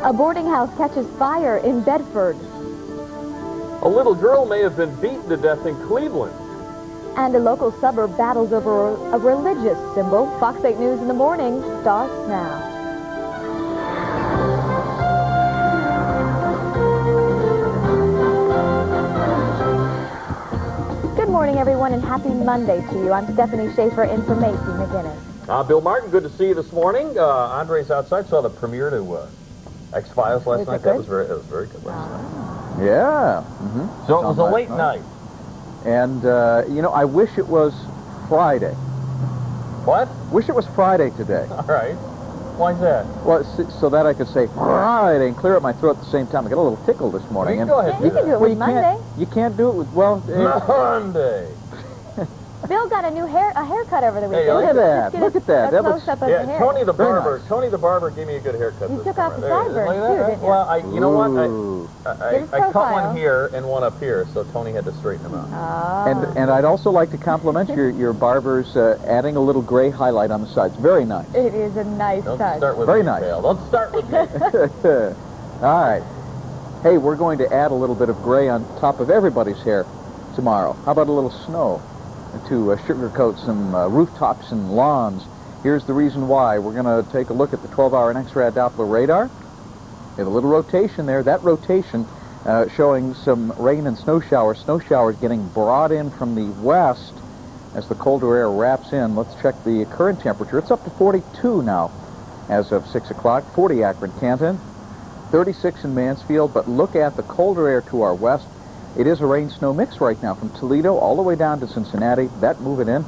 A boarding house catches fire in Bedford. A little girl may have been beaten to death in Cleveland. And a local suburb battles over a religious symbol. Fox 8 News in the morning starts now. Good morning, everyone, and happy Monday to you. I'm Stephanie Schaefer in for Macy McGinnis. Bill Martin, good to see you this morning. Andre's outside. Saw the premiere to X-Files last night. That was very good last night. Yeah. So it was a late night. And, you know, I wish it was Friday. What? Wish it was Friday today. All right. Why's that? Well, so that I could say Friday and clear up my throat at the same time. I got a little tickle this morning. Well, you can go ahead. You can do it with Monday. You can't do it with, well... Monday. Bill got a haircut over the weekend. Look at that. Look at that. That looks, yeah, Tony the barber. Nice. Tony the barber gave me a good haircut. You this took off summer. the sideburns too, didn't you? Well, you know what? I cut profile. one here and one up here, so Tony had to straighten them out. Oh. And I'd also like to compliment your barber's adding a little gray highlight on the sides. Very nice. It is a nice Don't touch. start with Very me, nice. Dale. Don't start with me. All right. Hey, we're going to add a little bit of gray on top of everybody's hair tomorrow. How about a little snow to sugarcoat some rooftops and lawns? Here's the reason why. We're going to take a look at the 12-hour and X-rad Doppler radar. Get a little rotation there. That rotation showing some rain and snow showers. Snow showers getting brought in from the west as the colder air wraps in. Let's check the current temperature. It's up to 42 now as of 6 o'clock. 40 Akron, Canton. 36 in Mansfield. But look at the colder air to our west. It is a rain-snow mix right now from Toledo all the way down to Cincinnati. That moving in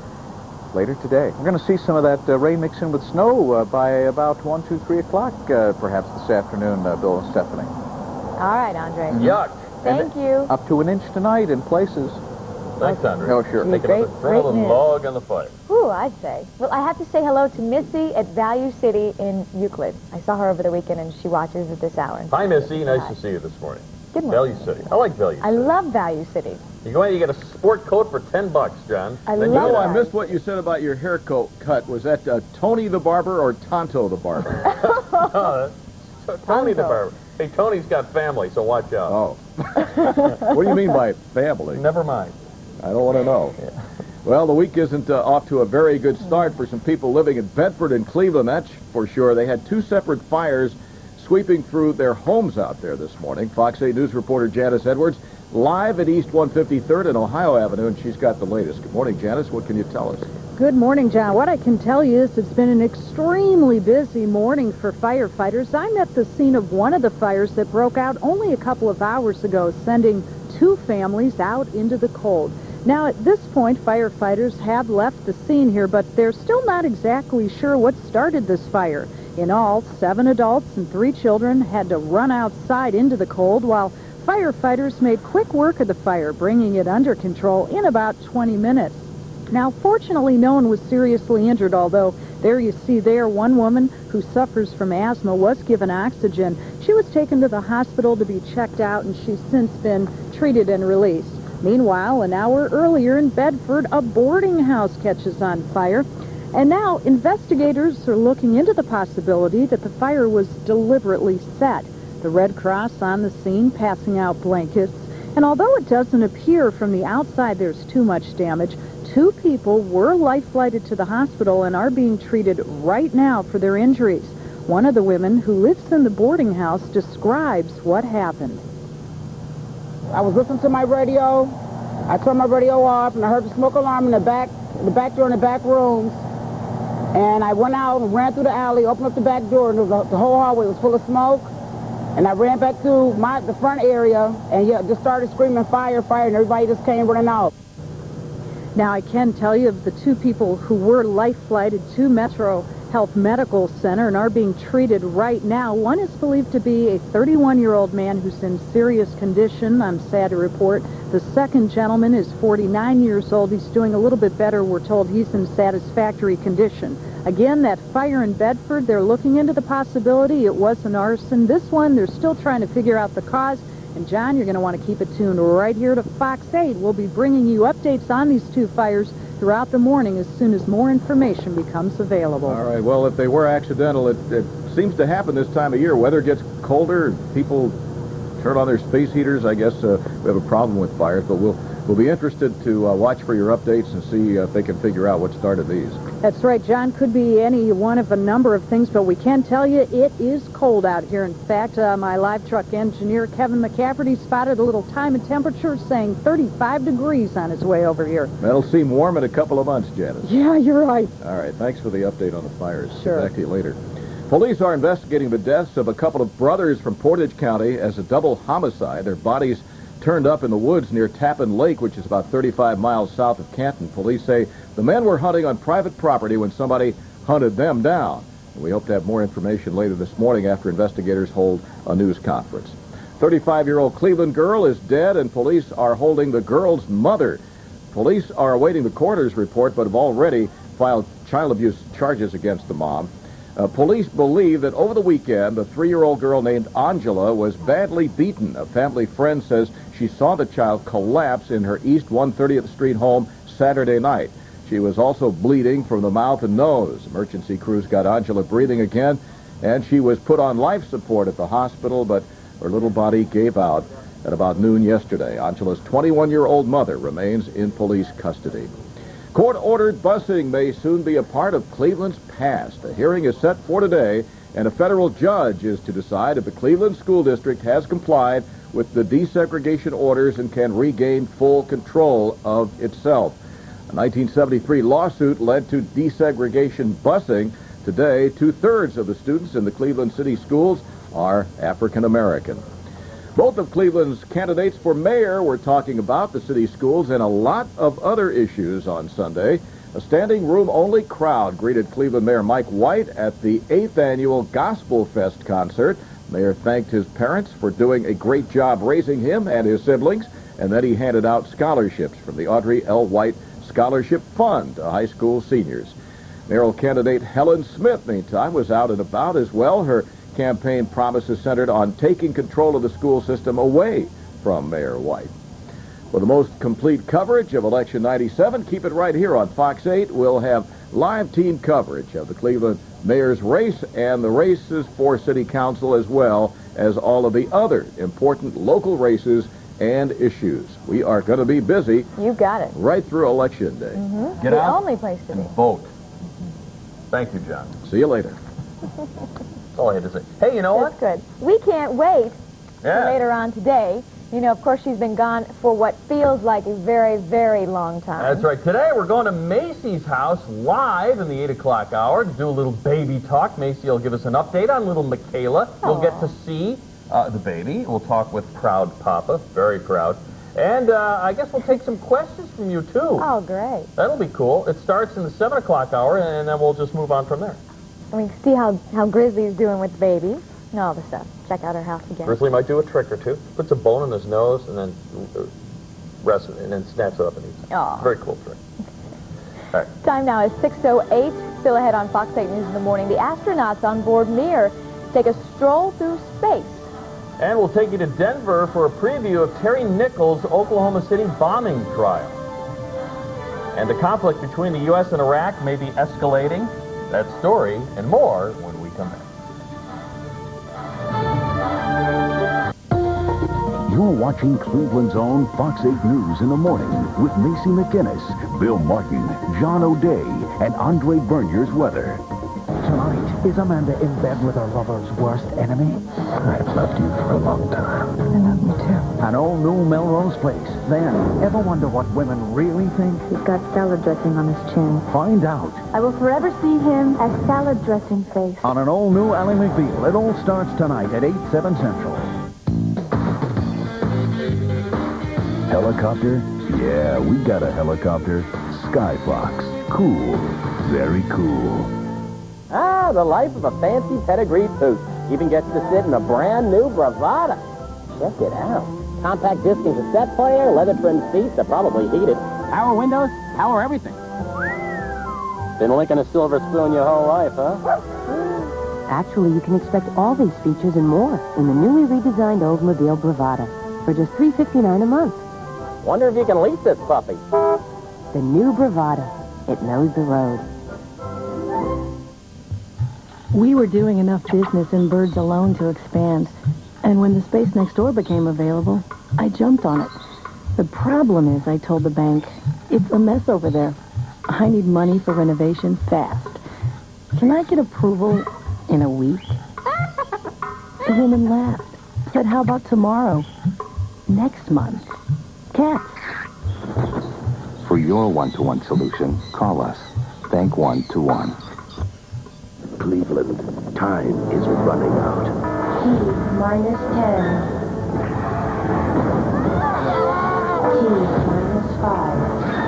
later today. We're going to see some of that rain mix in with snow by about 1, 2, 3 o'clock perhaps this afternoon, Bill and Stephanie. All right, Andre. Yuck. Thank you. Up to an inch tonight in places. Thanks, Andre. Oh, sure. Take another throw the log on the fire. Ooh, I'd say. Well, I have to say hello to Missy at Value City in Euclid. I saw her over the weekend, and she watches at this hour. Hi, Missy. Nice to see you this morning. Good morning. Value City. I like Value City. I love Value City. You go in, you get a sport coat for $10, John. I Then love you it. I missed what you said about your haircut. Was that Tony the barber or Tonto the barber? Tony the barber. Hey, Tony's got family, so watch out. Oh. What do you mean by family? Never mind. I don't want to know. Yeah. Well, the week isn't off to a very good start for some people living in Bedford and Cleveland, that's for sure. They had two separate fires sweeping through their homes out there this morning. Fox 8 News reporter Janice Edwards live at East 153rd and Ohio Avenue, and she's got the latest. Good morning, Janice. What can you tell us? Good morning, John. What I can tell you is it's been an extremely busy morning for firefighters. I'm at the scene of one of the fires that broke out only a couple of hours ago, sending 2 families out into the cold. Now, at this point, firefighters have left the scene here, but they're still not exactly sure what started this fire. In all, 7 adults and 3 children had to run outside into the cold, while firefighters made quick work of the fire, bringing it under control in about 20 minutes. Now, fortunately, no one was seriously injured, although there you see there one woman who suffers from asthma was given oxygen. She was taken to the hospital to be checked out, and she's since been treated and released. Meanwhile, an hour earlier in Bedford, a boarding house catches on fire. And now investigators are looking into the possibility that the fire was deliberately set. The Red Cross on the scene passing out blankets. And although it doesn't appear from the outside there's too much damage, 2 people were life-flighted to the hospital and are being treated right now for their injuries. One of the women who lives in the boarding house describes what happened. I was listening to my radio. I turned my radio off, and I heard the smoke alarm in the back door in the back rooms. And I went out and ran through the alley, opened up the back door, and the whole hallway was full of smoke. And I ran back to the front area, and just started screaming, fire, fire, and everybody just came running out. Now, I can tell you of the 2 people who were life-flighted to Metro Health Medical Center and are being treated right now. One is believed to be a 31-year-old man who's in serious condition, I'm sad to report. The second gentleman is 49 years old. He's doing a little bit better. We're told he's in satisfactory condition. Again, that fire in Bedford, they're looking into the possibility it was an arson. This one, they're still trying to figure out the cause. And, John, you're going to want to keep it tuned right here to Fox 8. We'll be bringing you updates on these 2 fires throughout the morning as soon as more information becomes available. All right, well, if they were accidental, it seems to happen this time of year. Weather gets colder, people turn on their space heaters. I guess we have a problem with fires, but we'll be interested to watch for your updates and see if they can figure out what started these. That's right, John. Could be any one of a number of things, but we can tell you it is cold out here. In fact, my live truck engineer, Kevin McCafferty, spotted a little time and temperature saying 35 degrees on his way over here. That'll seem warm in a couple of months, Janice. Yeah, you're right. All right, thanks for the update on the fires. Sure. Get back to you later. Police are investigating the deaths of a couple of brothers from Portage County as a double homicide. Their bodies turned up in the woods near Tappan Lake, which is about 35 miles south of Canton. Police say the men were hunting on private property when somebody hunted them down. And we hope to have more information later this morning after investigators hold a news conference. 35-year-old Cleveland girl is dead, and police are holding the girl's mother. Police are awaiting the coroner's report, but have already filed child abuse charges against the mom. Police believe that over the weekend, the 3-year-old girl named Angela was badly beaten. A family friend says she saw the child collapse in her East 130th Street home Saturday night. She was also bleeding from the mouth and nose. Emergency crews got Angela breathing again, and she was put on life support at the hospital, but her little body gave out at about noon yesterday. Angela's 21-year-old mother remains in police custody. Court-ordered busing may soon be a part of Cleveland's past. A hearing is set for today, and a federal judge is to decide if the Cleveland School District has complied with the desegregation orders and can regain full control of itself. A 1973 lawsuit led to desegregation busing. Today, 2/3 of the students in the Cleveland City schools are African American. Both of Cleveland's candidates for mayor were talking about the city schools and a lot of other issues on Sunday. A standing room only crowd greeted Cleveland Mayor Mike White at the 8th annual Gospel Fest concert. Mayor thanked his parents for doing a great job raising him and his siblings, and then he handed out scholarships from the Audrey L. White Scholarship Fund to high school seniors. Mayoral candidate Helen Smith, meantime, was out and about as well. Her campaign promises centered on taking control of the school system away from Mayor White. For the most complete coverage of Election 97, keep it right here on Fox 8. We'll have live team coverage of the Cleveland mayor's race and the races for city council, as well as all of the other important local races and issues. We are going to be busy. You got it. Right through Election Day. Get the out only place to be. and vote. Thank you, John. See you later. That's all I had to say. Hey, you know That's what? good. We can't wait Yeah. for later on today. You know, of course, she's been gone for what feels like a very, very long time. That's right. Today we're going to Macy's house live in the 8 o'clock hour to do a little baby talk. Macy will give us an update on little Michaela. You'll get to see the baby. We'll talk with proud Papa, very proud. And I guess we'll take some questions from you, too. Oh, great. That'll be cool. It starts in the 7 o'clock hour, and then we'll just move on from there. And we can see how Grizzly's doing with baby and all the stuff. Check out her house again. Grizzly might do a trick or two. Puts a bone in his nose and then rests it, and then snaps it up and eats it. Aw. Very cool trick. All right. Time now is 6:08. Still ahead on Fox 8 News in the morning. The astronauts on board Mir take a stroll through space. And we'll take you to Denver for a preview of Terry Nichols' Oklahoma City bombing trial. And the conflict between the U.S. and Iraq may be escalating. That story and more when we come back. You're watching Cleveland's own Fox 8 News in the morning with Macy McGinnis, Bill Martin, John O'Day, and Andre Bernier's weather. Tonight, is Amanda in bed with her lover's worst enemy? I've loved you for a long time. I love you too. An all-new Melrose Place. Then, ever wonder what women really think? He's got salad dressing on his chin. Find out I will forever see him as salad dressing face. on an all-new Ally McBeal. It all starts tonight at 8, 7 Central. Helicopter? Yeah, we got a helicopter. Skyfox. Cool. Very cool. Ah, the life of a fancy pedigree poot. Even gets to sit in a brand new Bravada. Check it out. Compact disc and cassette player, leather trimmed seats, they're probably heated. Power windows, power everything. Been licking a silver spoon your whole life, huh? Actually, you can expect all these features and more in the newly redesigned Oldsmobile Bravada for just $359 a month. Wonder if you can lease this puppy. The new Bravada. It knows the road. We were doing enough business in Birds alone to expand. And when the space next door became available, I jumped on it. The problem is, I told the bank, it's a mess over there. I need money for renovation fast. Can I get approval in a week? The woman laughed. Said, how about tomorrow? Next month. Cats. For your one-to-one solution, call us. Bank 121. Cleveland, time is running out. T-minus 10. T-minus 5.